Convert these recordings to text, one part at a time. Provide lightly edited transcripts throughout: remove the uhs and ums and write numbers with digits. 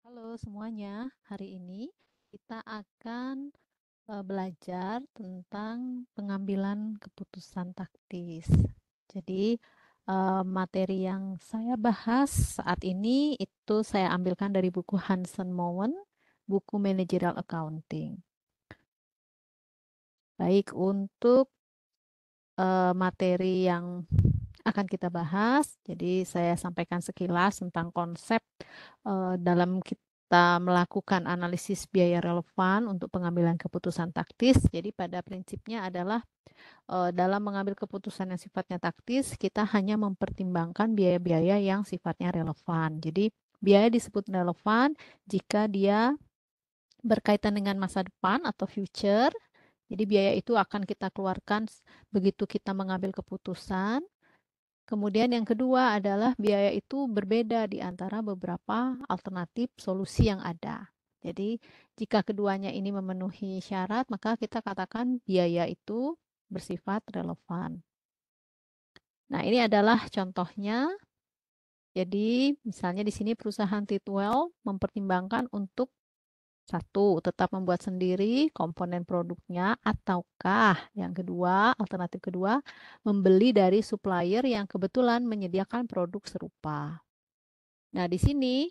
Halo semuanya, hari ini kita akan belajar tentang pengambilan keputusan taktis. Jadi, materi yang saya bahas saat ini itu saya ambilkan dari buku Hansen Mowen, buku Managerial Accounting. Baik, untuk materi yang akan kita bahas. Jadi saya sampaikan sekilas tentang konsep dalam kita melakukan analisis biaya relevan untuk pengambilan keputusan taktis. Jadi pada prinsipnya adalah dalam mengambil keputusan yang sifatnya taktis, kita hanya mempertimbangkan biaya-biaya yang sifatnya relevan. Jadi biaya disebut relevan jika dia berkaitan dengan masa depan atau future. Jadi biaya itu akan kita keluarkan begitu kita mengambil keputusan. Kemudian yang kedua adalah biaya itu berbeda di antara beberapa alternatif solusi yang ada. Jadi jika keduanya ini memenuhi syarat, maka kita katakan biaya itu bersifat relevan. Nah, ini adalah contohnya. Jadi misalnya di sini perusahaan T12 mempertimbangkan untuk satu, tetap membuat sendiri komponen produknya, ataukah yang kedua, alternatif kedua, membeli dari supplier yang kebetulan menyediakan produk serupa. Nah, di sini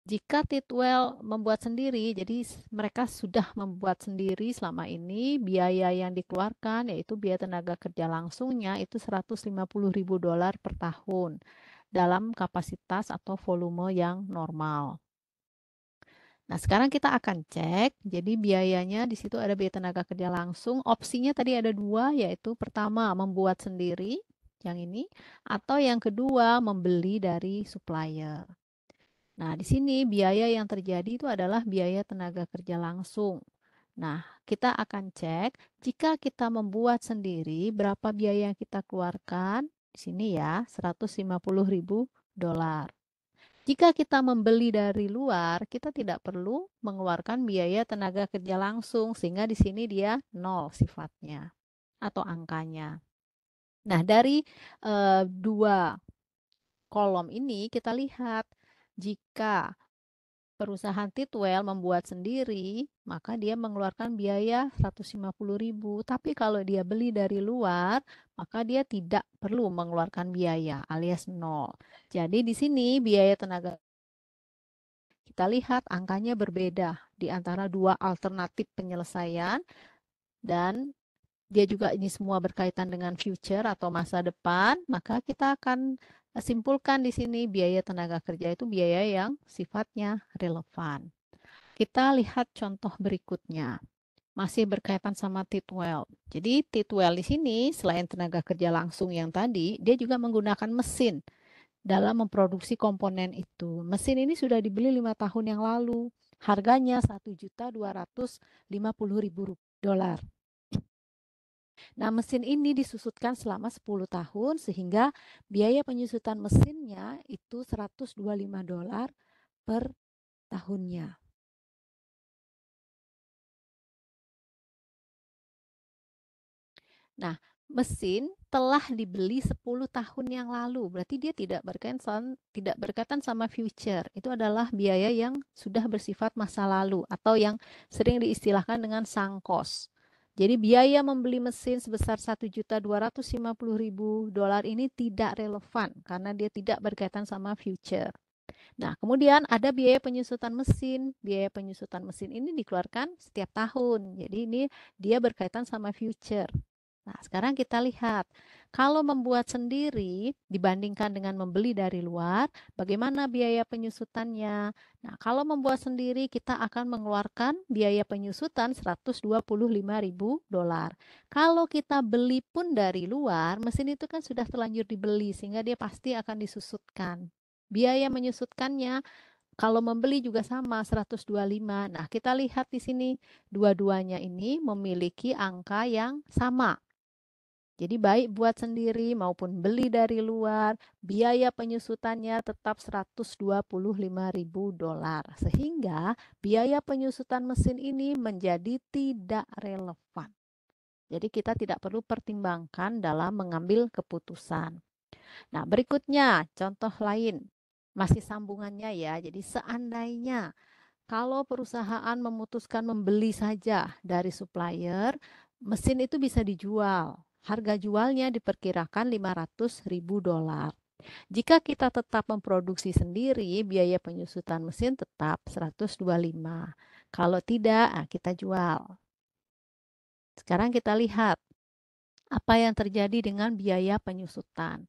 jika Titwell membuat sendiri, jadi mereka sudah membuat sendiri selama ini, biaya yang dikeluarkan yaitu biaya tenaga kerja langsungnya itu $150.000 per tahun dalam kapasitas atau volume yang normal. Nah, sekarang kita akan cek. Jadi biayanya di situ ada biaya tenaga kerja langsung. Opsinya tadi ada dua, yaitu pertama membuat sendiri, yang ini, atau yang kedua membeli dari supplier. Nah, di sini biaya yang terjadi itu adalah biaya tenaga kerja langsung. Nah, kita akan cek jika kita membuat sendiri berapa biaya yang kita keluarkan. Di sini ya, $150.000. Jika kita membeli dari luar, kita tidak perlu mengeluarkan biaya tenaga kerja langsung, sehingga di sini dia nol sifatnya atau angkanya. Nah, dari dua kolom ini kita lihat jika perusahaan Titwell membuat sendiri, maka dia mengeluarkan biaya 150.000. Tapi kalau dia beli dari luar, maka dia tidak perlu mengeluarkan biaya alias nol. Jadi di sini biaya tenaga kita lihat angkanya berbeda di antara dua alternatif penyelesaian dan dia juga ini semua berkaitan dengan future atau masa depan, maka kita akan simpulkan di sini biaya tenaga kerja itu biaya yang sifatnya relevan. Kita lihat contoh berikutnya. Masih berkaitan sama T12. Jadi T12 di sini selain tenaga kerja langsung yang tadi, dia juga menggunakan mesin dalam memproduksi komponen itu. Mesin ini sudah dibeli 5 tahun yang lalu. Harganya $1.250.000. Nah, mesin ini disusutkan selama 10 tahun sehingga biaya penyusutan mesinnya itu $125 per tahunnya. Nah, mesin telah dibeli 10 tahun yang lalu. Berarti dia tidak berkaitan sama future. Itu adalah biaya yang sudah bersifat masa lalu atau yang sering diistilahkan dengan sunk cost. Jadi biaya membeli mesin sebesar $1.250.000 ini tidak relevan karena dia tidak berkaitan sama future. Nah, kemudian ada biaya penyusutan mesin. Biaya penyusutan mesin ini dikeluarkan setiap tahun. Jadi ini dia berkaitan sama future. Nah, sekarang kita lihat, kalau membuat sendiri dibandingkan dengan membeli dari luar, bagaimana biaya penyusutannya? Nah, kalau membuat sendiri kita akan mengeluarkan biaya penyusutan $125.000. Kalau kita beli pun dari luar, mesin itu kan sudah terlanjur dibeli sehingga dia pasti akan disusutkan. Biaya menyusutkannya kalau membeli juga sama 125. Nah, kita lihat di sini dua-duanya ini memiliki angka yang sama. Jadi baik buat sendiri maupun beli dari luar, biaya penyusutannya tetap $125.000. Sehingga biaya penyusutan mesin ini menjadi tidak relevan. Jadi kita tidak perlu pertimbangkan dalam mengambil keputusan. Nah, berikutnya contoh lain. masih sambungannya ya. Jadi seandainya kalau perusahaan memutuskan membeli saja dari supplier, mesin itu bisa dijual. Harga jualnya diperkirakan 500.000 dolar. Jika kita tetap memproduksi sendiri, biaya penyusutan mesin tetap 125. Kalau tidak, kita jual. Sekarang kita lihat apa yang terjadi dengan biaya penyusutan.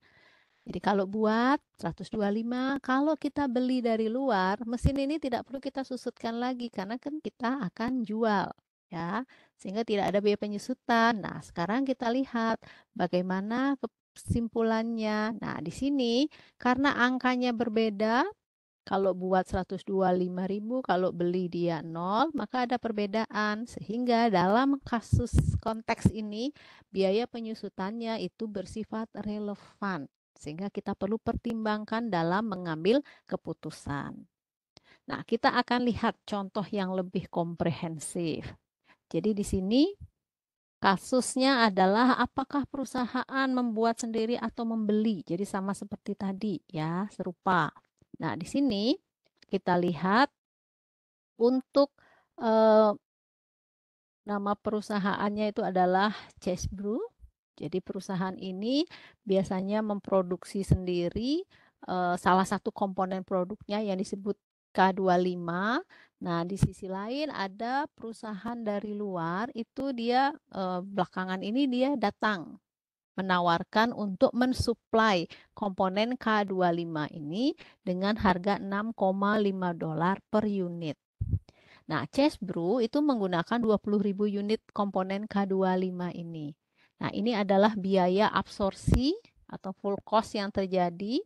Jadi kalau buat 125, kalau kita beli dari luar, mesin ini tidak perlu kita susutkan lagi karena kan kita akan jual, ya. Sehingga tidak ada biaya penyusutan. Nah, sekarang kita lihat bagaimana kesimpulannya. Nah, di sini karena angkanya berbeda, kalau buat 125.000, kalau beli dia 0, maka ada perbedaan. Sehingga dalam kasus konteks ini, biaya penyusutannya itu bersifat relevan. Sehingga kita perlu pertimbangkan dalam mengambil keputusan. Nah, kita akan lihat contoh yang lebih komprehensif. Jadi di sini kasusnya adalah apakah perusahaan membuat sendiri atau membeli. Jadi sama seperti tadi ya, serupa. Nah, di sini kita lihat untuk eh, nama perusahaannya itu adalah Chesebrough. Jadi perusahaan ini biasanya memproduksi sendiri salah satu komponen produknya yang disebut K25. Nah, di sisi lain ada perusahaan dari luar itu dia belakangan ini dia datang menawarkan untuk mensuplai komponen K25 ini dengan harga 6,5 dolar per unit. Nah, Chesebrough itu menggunakan 20.000 unit komponen K25 ini. Nah, ini adalah biaya absorpsi atau full cost yang terjadi.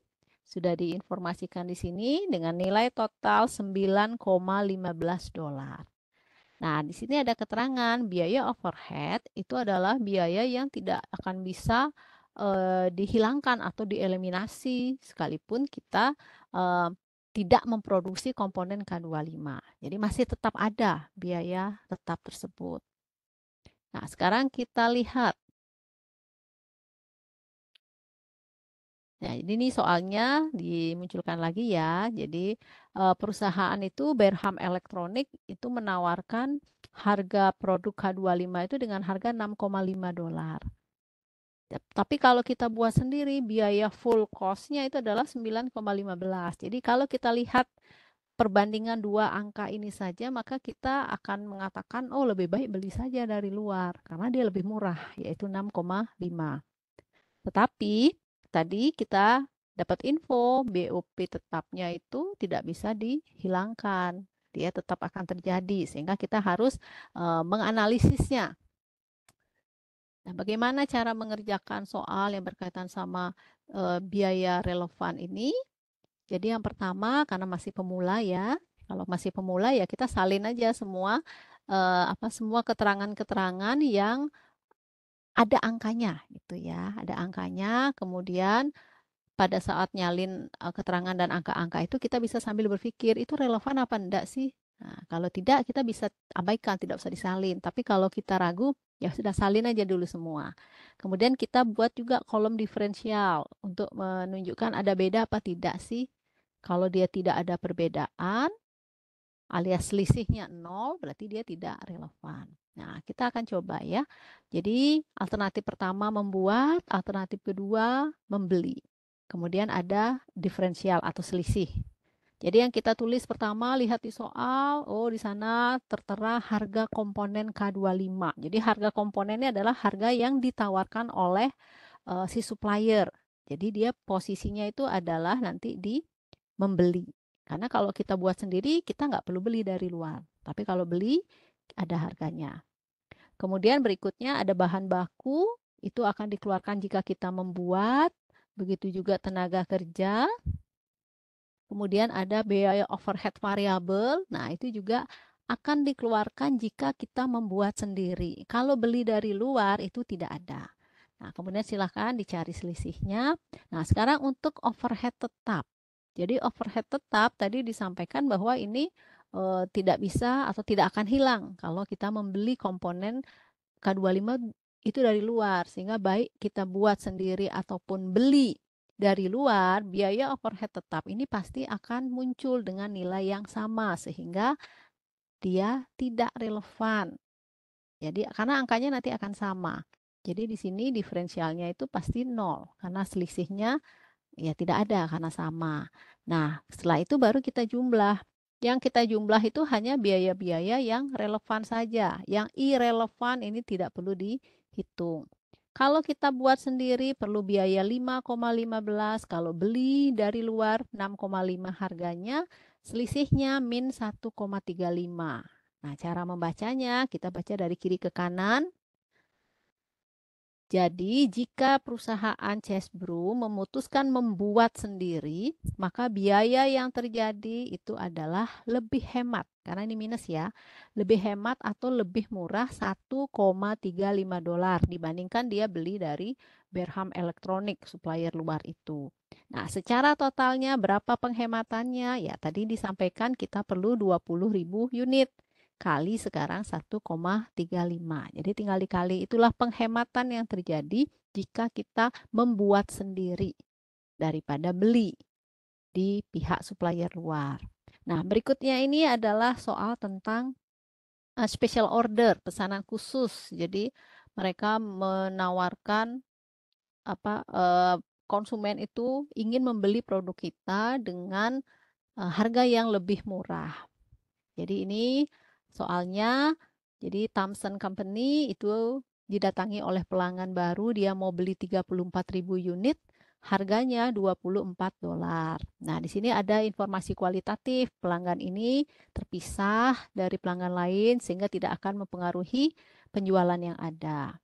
Sudah diinformasikan di sini dengan nilai total 9,15 dolar. Nah, di sini ada keterangan biaya overhead itu adalah biaya yang tidak akan bisa dihilangkan atau dieliminasi sekalipun kita eh, tidak memproduksi komponen K25. Jadi masih tetap ada biaya tetap tersebut. Nah, sekarang kita lihat. Nah, ini soalnya dimunculkan lagi ya. Jadi perusahaan itu Berham Electronic itu menawarkan harga produk K25 itu dengan harga 6,5 dolar. Tapi kalau kita buat sendiri, biaya full cost-nya itu adalah 9,15. Jadi kalau kita lihat perbandingan dua angka ini saja, maka kita akan mengatakan, oh lebih baik beli saja dari luar, karena dia lebih murah, yaitu 6,5. Tetapi tadi kita dapat info BOP tetapnya itu tidak bisa dihilangkan. Dia tetap akan terjadi, sehingga kita harus menganalisisnya. Nah, bagaimana cara mengerjakan soal yang berkaitan sama biaya relevan ini? Jadi yang pertama, karena masih pemula ya, kalau masih pemula ya kita salin aja semua semua keterangan-keterangan yang ada angkanya gitu ya, ada angkanya. Kemudian pada saat nyalin keterangan dan angka-angka itu kita bisa sambil berpikir itu relevan apa enggak sih? Nah, kalau tidak kita bisa abaikan, tidak usah disalin. Tapi kalau kita ragu, ya sudah salin aja dulu semua. Kemudian kita buat juga kolom diferensial untuk menunjukkan ada beda apa tidak sih. Kalau dia tidak ada perbedaan alias selisihnya 0, berarti dia tidak relevan. Nah, kita akan coba ya. Jadi, alternatif pertama membuat, alternatif kedua membeli. Kemudian ada diferensial atau selisih. Jadi yang kita tulis pertama lihat di soal, oh di sana tertera harga komponen K25. Jadi harga komponennya adalah harga yang ditawarkan oleh si supplier. Jadi dia posisinya itu adalah nanti di membeli. Karena kalau kita buat sendiri, kita nggak perlu beli dari luar. Tapi kalau beli, ada harganya. Kemudian berikutnya ada bahan baku, itu akan dikeluarkan jika kita membuat. Begitu juga tenaga kerja. Kemudian ada biaya overhead variabel. Nah, itu juga akan dikeluarkan jika kita membuat sendiri. Kalau beli dari luar itu tidak ada. Nah, kemudian silahkan dicari selisihnya. Nah, sekarang untuk overhead tetap. Jadi overhead tetap tadi disampaikan bahwa ini tidak bisa atau tidak akan hilang kalau kita membeli komponen K25 itu dari luar. Sehingga baik kita buat sendiri ataupun beli dari luar, biaya overhead tetap ini pasti akan muncul dengan nilai yang sama sehingga dia tidak relevan. Jadi karena angkanya nanti akan sama. Jadi di sini diferensialnya itu pasti 0 karena selisihnya ya tidak ada karena sama. Nah, setelah itu baru kita jumlah. Yang kita jumlah itu hanya biaya-biaya yang relevan saja. Yang irrelevan ini tidak perlu dihitung. Kalau kita buat sendiri perlu biaya 5,15. Kalau beli dari luar 6,5 harganya, selisihnya min 1,35. Nah, cara membacanya kita baca dari kiri ke kanan. Jadi, jika perusahaan Chessbrew memutuskan membuat sendiri, maka biaya yang terjadi itu adalah lebih hemat. Karena ini minus ya. Lebih hemat atau lebih murah 1,35 dolar dibandingkan dia beli dari Berham Electronic, supplier luar itu. Nah, secara totalnya berapa penghematannya? Ya, tadi disampaikan kita perlu 20.000 unit kali sekarang 1,35. Jadi tinggal dikali. Itulah penghematan yang terjadi jika kita membuat sendiri daripada beli di pihak supplier luar. Nah, berikutnya ini adalah soal tentang special order, pesanan khusus. Jadi mereka menawarkan konsumen itu ingin membeli produk kita dengan harga yang lebih murah. Jadi ini soalnya, jadi Thomson Company itu didatangi oleh pelanggan baru, dia mau beli 34.000 unit, harganya 24 dolar. Nah, di sini ada informasi kualitatif, pelanggan ini terpisah dari pelanggan lain sehingga tidak akan mempengaruhi penjualan yang ada.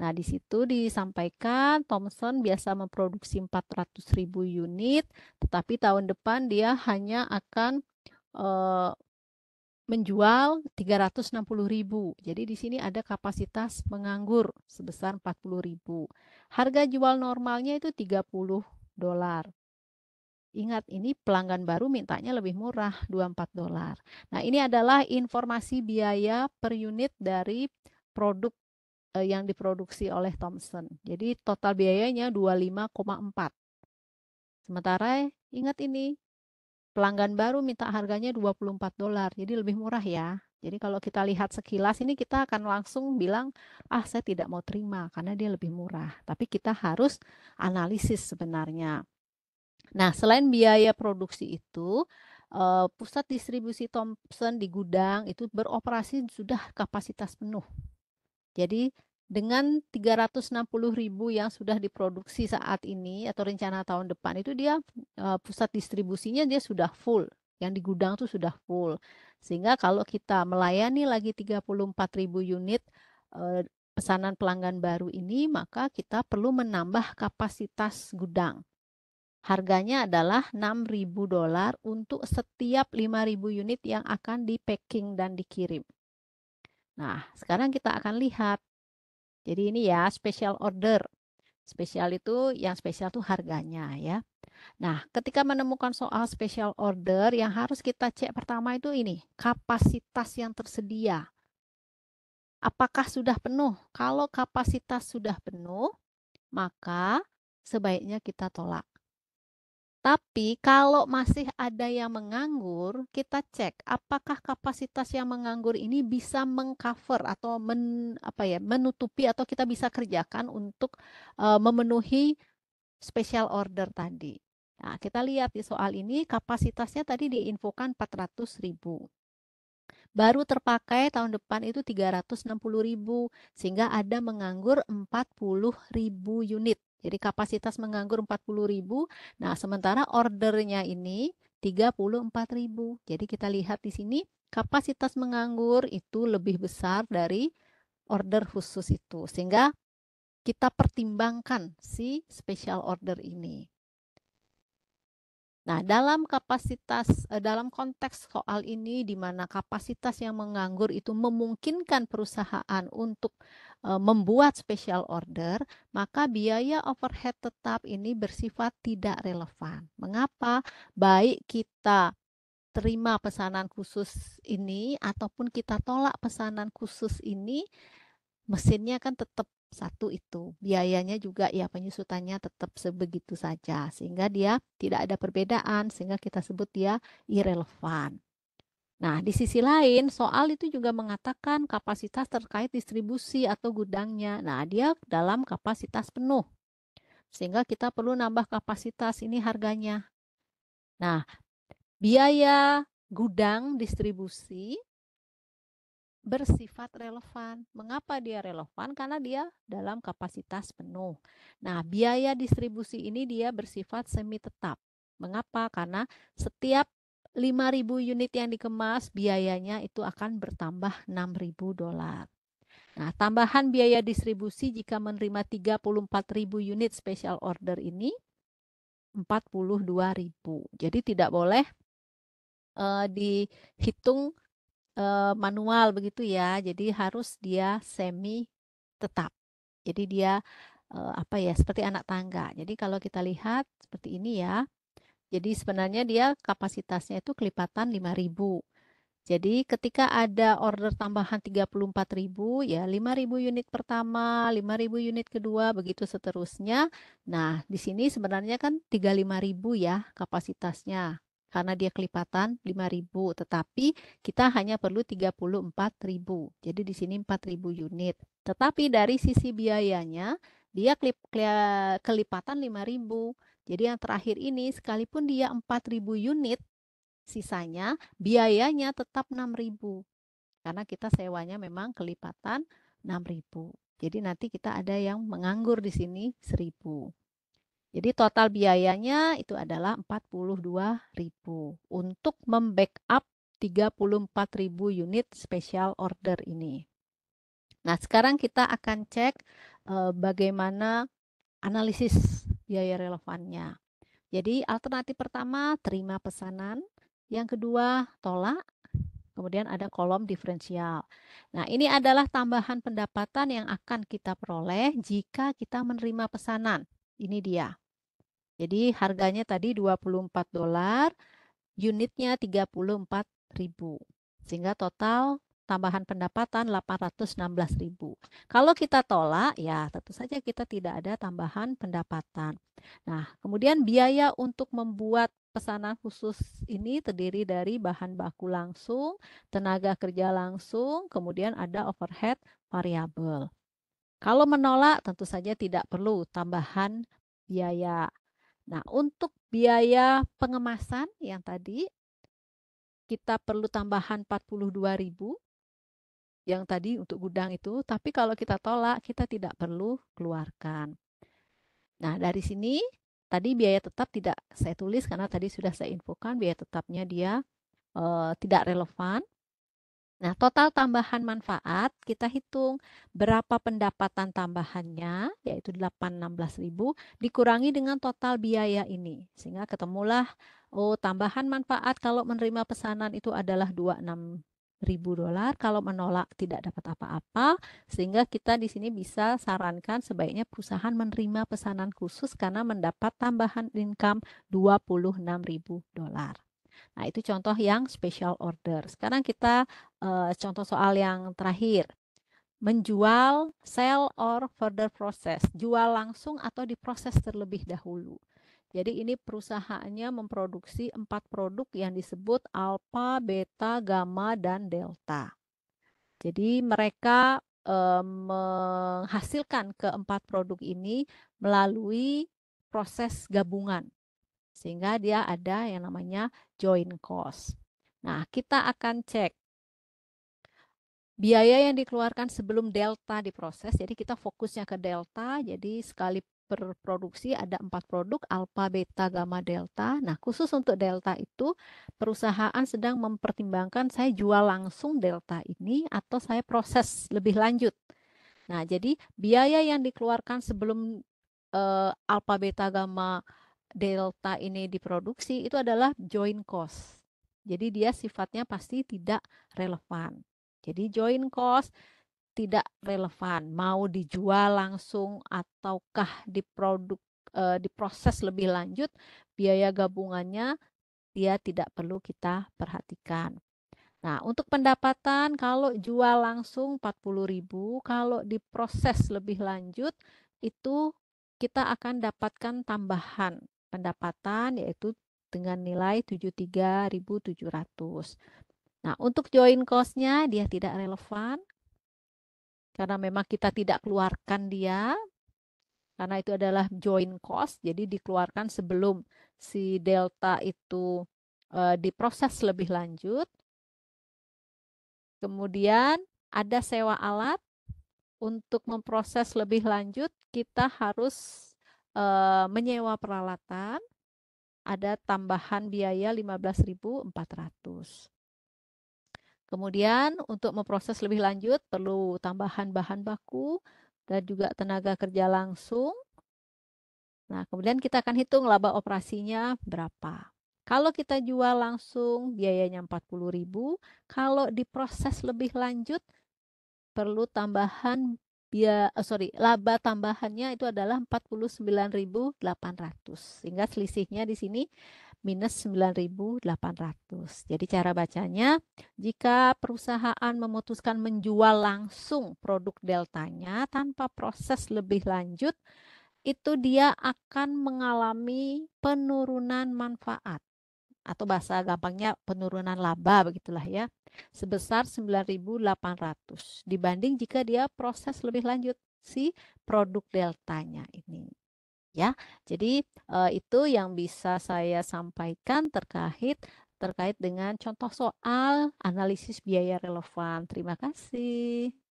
Nah, di situ disampaikan Thomson biasa memproduksi 400.000 unit, tetapi tahun depan dia hanya akan menjual 360.000. Jadi di sini ada kapasitas menganggur sebesar 40.000. Harga jual normalnya itu 30 dolar. Ingat, ini pelanggan baru mintanya lebih murah, 24 dolar. Nah, ini adalah informasi biaya per unit dari produk yang diproduksi oleh Thomson. Jadi total biayanya 25,4. Sementara ingat ini, pelanggan baru minta harganya 24 dolar, jadi lebih murah ya. Jadi kalau kita lihat sekilas ini kita akan langsung bilang, saya tidak mau terima karena dia lebih murah. Tapi kita harus analisis sebenarnya. Nah, selain biaya produksi itu, pusat distribusi Thomson di gudang itu beroperasi sudah kapasitas penuh. Jadi dengan 360.000 yang sudah diproduksi saat ini atau rencana tahun depan itu dia pusat distribusinya dia sudah full. Yang di gudang itu sudah full. Sehingga kalau kita melayani lagi 34.000 unit pesanan pelanggan baru ini, maka kita perlu menambah kapasitas gudang. Harganya adalah 6.000 dolar untuk setiap 5.000 unit yang akan di packing dan dikirim. Nah, sekarang kita akan lihat. Jadi ini ya special order. Spesial itu yang spesial tuh harganya ya. Nah, ketika menemukan soal special order yang harus kita cek pertama itu ini, kapasitas yang tersedia. Apakah sudah penuh? Kalau kapasitas sudah penuh, maka sebaiknya kita tolak. Tapi kalau masih ada yang menganggur, kita cek apakah kapasitas yang menganggur ini bisa mengcover atau menutupi atau kita bisa kerjakan untuk memenuhi special order tadi. Nah, kita lihat di soal ini kapasitasnya tadi diinfokan 400.000. Baru terpakai tahun depan itu 360.000 sehingga ada menganggur 40.000 unit. Jadi kapasitas menganggur 40.000. Nah, sementara ordernya ini 34.000. Jadi kita lihat di sini kapasitas menganggur itu lebih besar dari order khusus itu. Sehingga kita pertimbangkan si special order ini. Nah, dalam konteks soal ini di mana kapasitas yang menganggur itu memungkinkan perusahaan untuk membuat special order, maka biaya overhead tetap ini bersifat tidak relevan. Mengapa? Baik kita terima pesanan khusus ini ataupun kita tolak pesanan khusus ini, mesinnya kan tetap Satu itu, biayanya juga ya penyusutannya tetap sebegitu saja, sehingga dia tidak ada perbedaan, sehingga kita sebut dia irrelevan. Nah, di sisi lain, soal itu juga mengatakan kapasitas terkait distribusi atau gudangnya. Nah, dia dalam kapasitas penuh, sehingga kita perlu nambah kapasitas, ini harganya. Nah, biaya gudang distribusi bersifat relevan. Mengapa dia relevan? Karena dia dalam kapasitas penuh. Nah, biaya distribusi ini dia bersifat semi tetap. Mengapa? Karena setiap 5.000 unit yang dikemas, biayanya itu akan bertambah $6.000. Nah, tambahan biaya distribusi jika menerima 34.000 unit special order ini 42.000. Jadi tidak boleh dihitung manual begitu ya. Jadi harus dia semi tetap. Jadi dia apa ya, seperti anak tangga. Jadi kalau kita lihat seperti ini ya. Jadi sebenarnya dia kapasitasnya itu kelipatan 5.000. Jadi ketika ada order tambahan 34.000 ya 5.000 unit pertama, 5.000 unit kedua, begitu seterusnya. Nah, di sini sebenarnya kan 35.000 ya kapasitasnya. Karena dia kelipatan 5.000, tetapi kita hanya perlu 34.000. Jadi di sini 4.000 unit. Tetapi dari sisi biayanya dia kelipatan 5.000. Jadi yang terakhir ini sekalipun dia 4.000 unit, sisanya biayanya tetap 6.000 karena kita sewanya memang kelipatan 6.000. Jadi nanti kita ada yang menganggur di sini 1.000. Jadi total biayanya itu adalah 42.000 untuk membackup 34.000 unit special order ini. Nah, sekarang kita akan cek bagaimana analisis biaya relevannya. Jadi alternatif pertama terima pesanan, yang kedua tolak, kemudian ada kolom diferensial. Nah, ini adalah tambahan pendapatan yang akan kita peroleh jika kita menerima pesanan. Ini dia. Jadi harganya tadi $24, unitnya 34.000. Sehingga total tambahan pendapatan 816.000. Kalau kita tolak, ya tentu saja kita tidak ada tambahan pendapatan. Nah, kemudian biaya untuk membuat pesanan khusus ini terdiri dari bahan baku langsung, tenaga kerja langsung, kemudian ada overhead variabel. Kalau menolak, tentu saja tidak perlu tambahan biaya. Nah, untuk biaya pengemasan yang tadi kita perlu tambahan 42.000 yang tadi untuk gudang itu, tapi kalau kita tolak, kita tidak perlu keluarkan. Nah, dari sini tadi biaya tetap tidak saya tulis karena tadi sudah saya infokan biaya tetapnya dia tidak relevan. Nah, total tambahan manfaat kita hitung berapa pendapatan tambahannya, yaitu 816.000 dikurangi dengan total biaya ini. Sehingga ketemulah, oh tambahan manfaat kalau menerima pesanan itu adalah $26.000, kalau menolak tidak dapat apa-apa. Sehingga kita di sini bisa sarankan sebaiknya perusahaan menerima pesanan khusus karena mendapat tambahan income $26.000. Nah, itu contoh yang special order. Sekarang kita contoh soal yang terakhir. Menjual, sell or further process. Jual langsung atau diproses terlebih dahulu. Jadi ini perusahaannya memproduksi 4 produk yang disebut alpha, beta, gamma, dan delta. Jadi mereka menghasilkan keempat produk ini melalui proses gabungan. Sehingga dia ada yang namanya joint cost. Nah, kita akan cek biaya yang dikeluarkan sebelum delta diproses. Jadi kita fokusnya ke delta. Jadi sekali berproduksi ada 4 produk, alpha, beta, gamma, delta. Nah, khusus untuk delta itu perusahaan sedang mempertimbangkan saya jual langsung delta ini atau saya proses lebih lanjut. Nah, jadi biaya yang dikeluarkan sebelum alpha, beta, gamma, delta ini diproduksi itu adalah joint cost. Jadi dia sifatnya pasti tidak relevan. Jadi joint cost tidak relevan. Mau dijual langsung ataukah diproses lebih lanjut, biaya gabungannya dia tidak perlu kita perhatikan. Nah, untuk pendapatan kalau jual langsung 40.000, kalau diproses lebih lanjut itu kita akan dapatkan tambahan pendapatan yaitu dengan nilai 73.700. Nah, untuk join cost-nya dia tidak relevan karena memang kita tidak keluarkan dia karena itu adalah join cost, jadi dikeluarkan sebelum si delta itu diproses lebih lanjut. Kemudian ada sewa alat. Untuk memproses lebih lanjut, kita harus menyewa peralatan. Ada tambahan biaya 15.400. Kemudian untuk memproses lebih lanjut perlu tambahan bahan baku dan juga tenaga kerja langsung. Nah, kemudian kita akan hitung laba operasinya berapa. Kalau kita jual langsung biayanya 40.000, kalau diproses lebih lanjut perlu tambahan laba tambahannya itu adalah 49.800. Sehingga selisihnya di sini minus 9.800. Jadi cara bacanya, jika perusahaan memutuskan menjual langsung produk deltanya tanpa proses lebih lanjut, itu dia akan mengalami penurunan manfaat atau bahasa gampangnya penurunan laba begitulah ya, sebesar 9.800 dibanding jika dia proses lebih lanjut si produk deltanya ini ya. Jadi itu yang bisa saya sampaikan terkait dengan contoh soal analisis biaya relevan. Terima kasih.